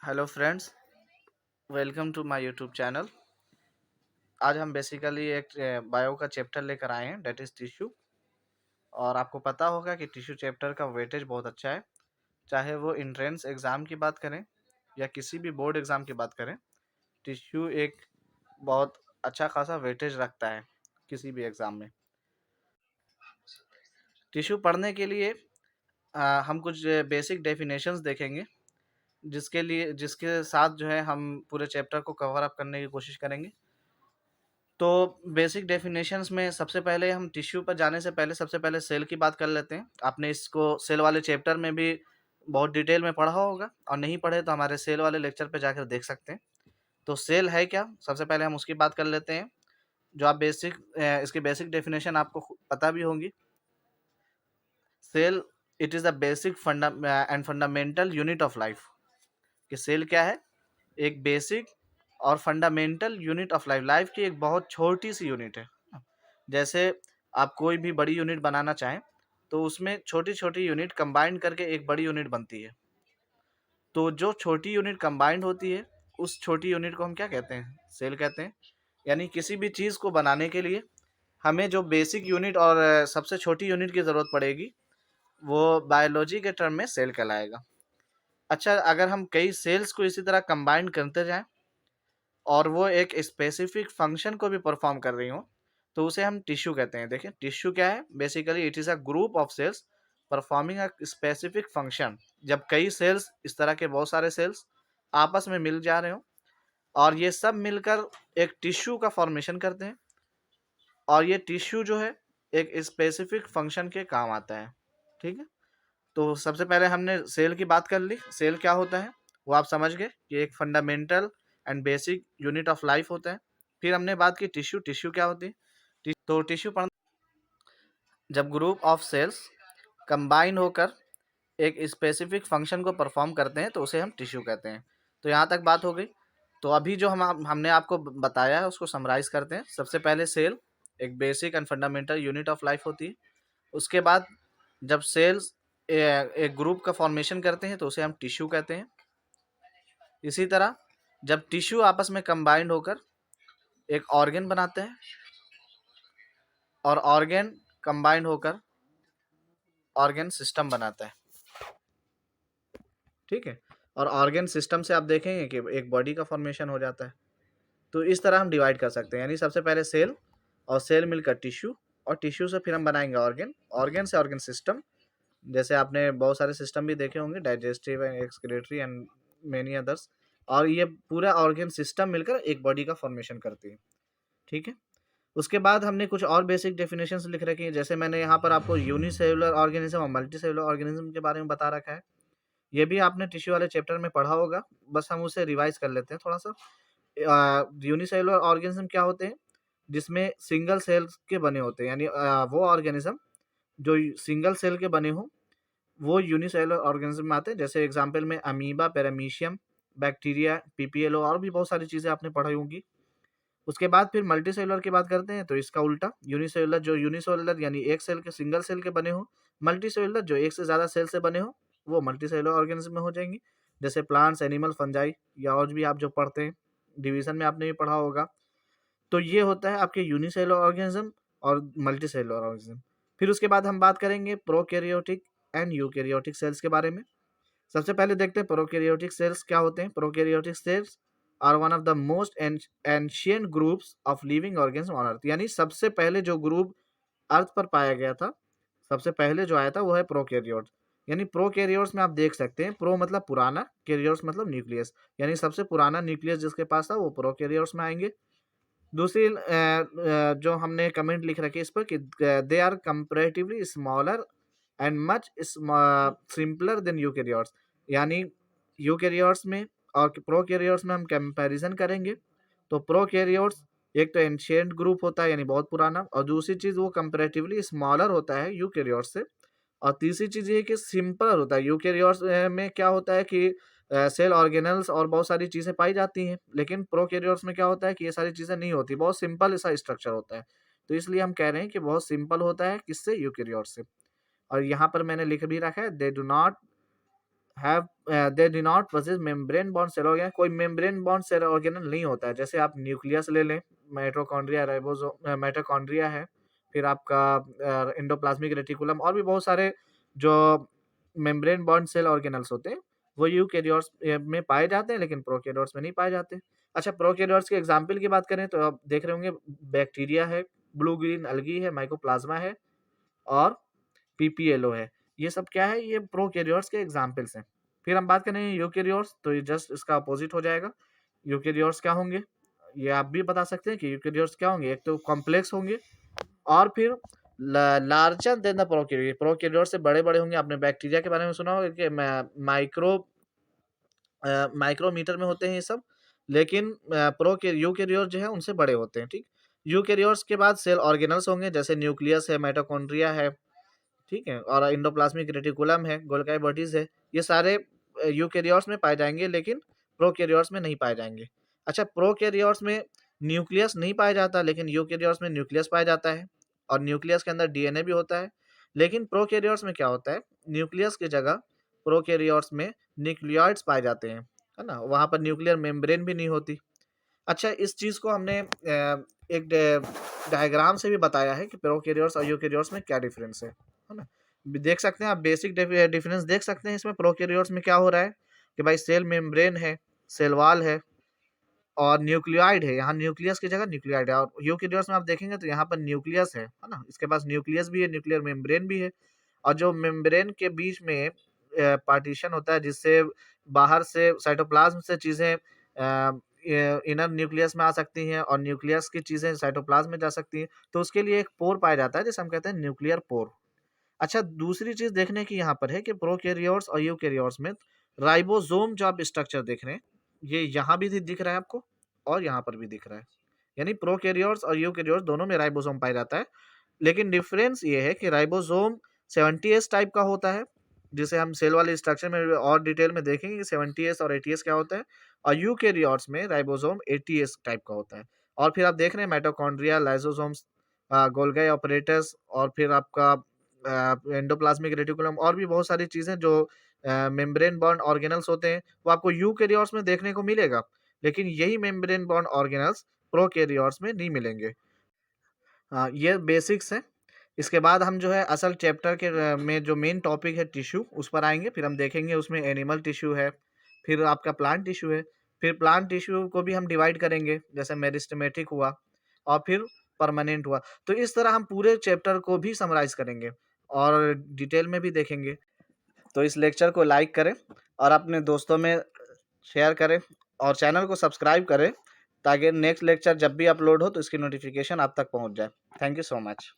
Hello friends, welcome to my YouTube channel. आज हम basically एक बायो का चैप्टर लेकर आए हैं, डेट इज़ टिश्यू। और आपको पता होगा कि टिश्यू चैप्टर का वेटेज बहुत अच्छा है। चाहे वो एंट्रेंस एग्ज़ाम की बात करें या किसी भी बोर्ड एग्ज़ाम की बात करें, टिश्यू एक बहुत अच्छा खासा वेटेज रखता है किसी भी एग्ज़ाम में। टिश्यू पढ़ने के लिए हम कुछ बेसिक डेफिनेशंस देखेंगे, जिसके साथ जो है हम पूरे चैप्टर को कवर अप करने की कोशिश करेंगे। तो बेसिक डेफिनेशंस में सबसे पहले हम टिश्यू पर जाने से पहले सबसे पहले सेल की बात कर लेते हैं। आपने इसको सेल वाले चैप्टर में भी बहुत डिटेल में पढ़ा होगा, और नहीं पढ़े तो हमारे सेल वाले लेक्चर पे जाकर देख सकते हैं। तो सेल है क्या, सबसे पहले हम उसकी बात कर लेते हैं। जो आप इसकी बेसिक डेफिनेशन आपको पता भी होंगी। Cell, it is the basic and fundamental unit of life. कि सेल क्या है? एक बेसिक और fundamental unit of life. Life की एक बहुत छोटी सी यूनिट है। जैसे आप कोई भी बड़ी यूनिट बनाना चाहें तो उसमें छोटी छोटी यूनिट कंबाइंड करके एक बड़ी यूनिट बनती है। तो जो छोटी यूनिट कंबाइंड होती है, उस छोटी यूनिट को हम क्या कहते हैं? सेल कहते हैं। यानी किसी भी चीज़ को बनाने के लिए हमें जो बेसिक यूनिट और सबसे छोटी यूनिट की ज़रूरत पड़ेगी, वो बायोलॉजी के टर्म में सेल कहलाएगा। अच्छा, अगर हम कई सेल्स को इसी तरह कंबाइंड करते जाएं और वो एक स्पेसिफिक फंक्शन को भी परफॉर्म कर रही हो, तो उसे हम टिश्यू कहते हैं। देखिए, टिश्यू क्या है? Basically it is a group of cells performing a specific function. जब कई सेल्स, इस तरह के बहुत सारे सेल्स आपस में मिल जा रहे हो और ये सब मिलकर एक टिश्यू का फॉर्मेशन करते हैं, और ये टिश्यू जो है एक स्पेसिफिक फंक्शन के काम आता है। ठीक है, तो सबसे पहले हमने सेल की बात कर ली। सेल क्या होता है वो आप समझ गए कि एक fundamental and basic unit of life होता है। फिर हमने बात की टिश्यू। टिश्यू क्या होती है? तो टिश्यू पढ़ना, जब ग्रुप ऑफ सेल्स कंबाइन होकर एक स्पेसिफिक फंक्शन को परफॉर्म करते हैं तो उसे हम टिश्यू कहते हैं। तो यहाँ तक बात हो गई। तो अभी जो हमने आपको बताया है उसको समराइज करते हैं। सबसे पहले सेल एक basic and fundamental unit of life होती है। उसके बाद जब सेल्स एक ग्रुप का फॉर्मेशन करते हैं तो उसे हम टिश्यू कहते हैं। इसी तरह जब टिश्यू आपस में कंबाइंड होकर एक ऑर्गन बनाते हैं और ऑर्गन कंबाइंड होकर ऑर्गन सिस्टम बनाता है। ठीक है, और ऑर्गन सिस्टम से आप देखेंगे कि एक बॉडी का फॉर्मेशन हो जाता है। तो इस तरह हम डिवाइड कर सकते हैं। यानी सबसे पहले सेल, और सेल मिलकर टिश्यू, और टिश्यू से फिर हम बनाएंगे ऑर्गन, ऑर्गन से ऑर्गन सिस्टम। जैसे आपने बहुत सारे सिस्टम भी देखे होंगे, digestive and excretory and many others. और ये पूरा ऑर्गन सिस्टम मिलकर एक बॉडी का फॉर्मेशन करती है। ठीक है, उसके बाद हमने कुछ और बेसिक डेफिनेशंस लिख रखी हैं। जैसे मैंने यहाँ पर आपको यूनिसेलुलर ऑर्गेनिज्म और मल्टी सेलुलर ऑर्गेनिज्म के बारे में बता रखा है। ये भी आपने टिश्यू वाले चैप्टर में पढ़ा होगा, बस हम उसे रिवाइज कर लेते हैं थोड़ा सा। यूनिसेलुलर ऑर्गेनिज्म क्या होते हैं? जिसमें सिंगल सेल्स के बने होते हैं। यानी वो ऑर्गेनिज्म जो सिंगल सेल के बने हों, वो यूनिसेलुलर ऑर्गेनिज्म में आते हैं। जैसे एग्जांपल में अमीबा, पैरामीशियम, बैक्टीरिया, पीपीएलओ, और भी बहुत सारी चीज़ें आपने पढ़ी होंगी। उसके बाद फिर मल्टी सेलुलर की बात करते हैं तो इसका उल्टा, यूनिसेलुलर जो यूनिसेलुलर यानी एक सेल के, सिंगल सेल के बने हो, मल्टी सेलुलर जो एक से ज़्यादा सेल से बने हो, वो मल्टी सेलुलर ऑर्गेनिज्म में हो जाएंगी। जैसे प्लांट्स, एनिमल, फंजाई, या और भी आप जो पढ़ते हैं डिवीजन में आपने भी पढ़ा होगा। तो ये होता है आपके यूनिसेलुलर ऑर्गेनिज्म और मल्टी सेलुलर ऑर्गेनिज्म। फिर उसके बाद हम बात करेंगे प्रोकैरियोटिक एंड यूकैरियोटिक सेल्स के बारे में। सबसे पहले देखते हैं प्रोकैरियोटिक सेल्स क्या होते हैं। Prokaryotic cells are one of the most ancient groups of living organism on earth. यानी सबसे पहले जो ग्रुप अर्थ पर पाया गया था, सबसे पहले जो आया था वो है प्रोकैरियोट। यानी प्रोकैरियोट्स में आप देख सकते हैं, प्रो मतलब पुराना, कैरियोट्स मतलब न्यूक्लियस। यानी सबसे पुराना न्यूक्लियस जिसके पास था वो प्रोकैरियोट्स में आएंगे। दूसरी जो हमने कमेंट लिख रखी है इस पर कि they are comparatively smaller and much simpler than eukaryotes. यानी यूकैरियोट्स में और प्रोकैरियोट्स में हम कंपैरिजन करेंगे तो प्रोकैरियोट्स एक तो एंशिएंट ग्रुप होता है यानी बहुत पुराना, और दूसरी चीज़ वो कंपैरेटिवली स्मॉलर होता है यूकैरियोट्स से, और तीसरी चीज़ ये कि सिंपलर होता है। यूकैरियोट्स में क्या होता है कि सेल ऑर्गेनल्स और बहुत सारी चीज़ें पाई जाती हैं, लेकिन प्रोकैरियोट्स में क्या होता है कि ये सारी चीज़ें नहीं होती, बहुत सिंपल सा स्ट्रक्चर होता है। तो इसलिए हम कह रहे हैं कि बहुत सिंपल होता है, किससे? यूकैरियोट्स से। और यहाँ पर मैंने लिख भी रखा है, they do not have they do not possess membrane bound cell organelle. कोई मेम्ब्रेन बॉन्ड सेल ऑर्गेनल नहीं होता है। जैसे आप न्यूक्लियस ले लें, माइटोकॉन्ड्रिया, माइटोकॉन्ड्रिया है, फिर आपका एंडोप्लाज्मिक रेटिकुलम, और भी बहुत सारे जो मेम्ब्रेन बॉन्ड सेल ऑर्गेनल्स होते हैं वो यूकेरियोट्स में पाए जाते हैं, लेकिन प्रोकैरियोट्स में नहीं पाए जाते। अच्छा, प्रोकैरियोट्स के एग्जाम्पल की बात करें तो आप देख रहे होंगे बैक्टीरिया है, ब्लू ग्रीन अलगी है, माइकोप्लाज्मा है और पीपीएलओ है। ये सब क्या है? ये प्रोकैरियोट्स के एग्जाम्पल्स हैं। फिर हम बात करें यूकेरियोट्स, तो ये जस्ट इसका अपोजिट हो जाएगा। यूकेरियोट्स क्या होंगे? ये आप भी बता सकते हैं कि यूकेरियोट्स क्या होंगे। एक तो कॉम्प्लेक्स होंगे और फिर larger than the prokaryote. Prokaryote से बड़े-बड़े होंगे। आपने बैक्टीरिया के बारे में सुना होगा कि माइक्रोमीटर में होते हैं ये सब, लेकिन यूकेरियोट जो है उनसे बड़े होते हैं, ठीक। यूकेरियोट्स के बाद सेल ऑर्गेनल्स होंगे, जैसे न्यूक्लियस है, माइटोकॉन्ड्रिया है, ठीक है, और एंडोप्लाज्मिक रेटिकुलम है, गोल्गी बॉडीज है। ये सारे यूकेरियोट्स में पाए जाएंगे, लेकिन प्रोकैरियोट्स में नहीं पाए जाएंगे। अच्छा, प्रोकैरियोट्स में न्यूक्लियस नहीं पाया जाता, लेकिन यूकेरियोट्स में न्यूक्लियस पाया जाता है, और न्यूक्लियस के अंदर डीएनए भी होता है। लेकिन प्रोकैरियोट्स में क्या होता है? न्यूक्लियस की जगह प्रोकैरियोट्स में न्यूक्लियोइड्स पाए जाते हैं, है ना? वहाँ पर न्यूक्लियर मेम्ब्रेन भी नहीं होती। अच्छा, इस चीज़ को हमने एक डायग्राम से भी बताया है कि प्रोकैरियोट्स और यूकेरियोट्स में क्या डिफरेंस है ना? देख सकते हैं आप, बेसिक डिफरेंस देख सकते हैं इसमें। प्रोकैरियोट्स में क्या हो रहा है कि भाई सेल मेम्ब्रेन है, सेल वॉल है और न्यूक्लियोइड है। यहाँ न्यूक्लियस की जगह न्यूक्लियोइड है, और यूकेरियोट्स में आप देखेंगे तो यहाँ पर न्यूक्लियस है ना? इसके पास न्यूक्लियस भी है, न्यूक्लियर मेम्ब्रेन भी है, और जो मेम्ब्रेन के बीच में पार्टीशन होता है, जिससे बाहर से साइटोप्लाज्म से चीज़ें इनर न्यूक्लियस में आ सकती हैं और न्यूक्लियस की चीज़ें साइटोप्लाज्म में जा सकती हैं, तो उसके लिए एक पोर पाया जाता है, जिसे हम कहते हैं न्यूक्लियर पोर। अच्छा, दूसरी चीज़ देखने की यहाँ पर है कि प्रोकैरियोट्स और यूकेरियोट्स में राइबोसोम जो आप स्ट्रक्चर देख रहे हैं, ये यहाँ भी दिख रहा है आपको और यहाँ पर भी दिख रहा है। यानी प्रोकैरियोट्स और यूकेरियोट्स दोनों में राइबोसोम पाया जाता है। लेकिन डिफरेंस ये है कि राइबोसोम 70S टाइप का होता है, जिसे हम सेल वाले स्ट्रक्चर में और डिटेल में देखेंगे कि 70S और 80S क्या होता है, और यूकेरियोट्स में राइबोसोम 80S टाइप का होता है। और फिर आप देख रहे हैं माइटोकॉन्ड्रिया, लाइसोसोम्स, गोल्गी ऑपरेटस, और फिर आपका एंडोप्लाज्मिक रेटिकुलम, और भी बहुत सारी चीज़ें जो मेम्ब्रेन बॉन्ड ऑर्गेनल्स होते हैं, वो आपको यूकेरियोट्स में देखने को मिलेगा, लेकिन यही मेम्ब्रेन बॉन्ड ऑर्गेनल्स प्रोकैरियोट्स में नहीं मिलेंगे। ये बेसिक्स है। इसके बाद हम जो है असल चैप्टर के में जो मेन टॉपिक है टिश्यू, उस पर आएँगे। फिर हम देखेंगे उसमें एनिमल टिश्यू है, फिर आपका प्लांट टिश्यू है, फिर प्लांट टिश्यू को भी हम डिवाइड करेंगे, जैसे मेरिस्टेमेटिक हुआ और फिर परमानेंट हुआ। तो इस तरह हम पूरे चैप्टर को भी समराइज़ करेंगे और डिटेल में भी देखेंगे। तो इस लेक्चर को लाइक करें और अपने दोस्तों में शेयर करें और चैनल को सब्सक्राइब करें, ताकि नेक्स्ट लेक्चर जब भी अपलोड हो तो इसकी नोटिफिकेशन आप तक पहुंच जाए। Thank you so much.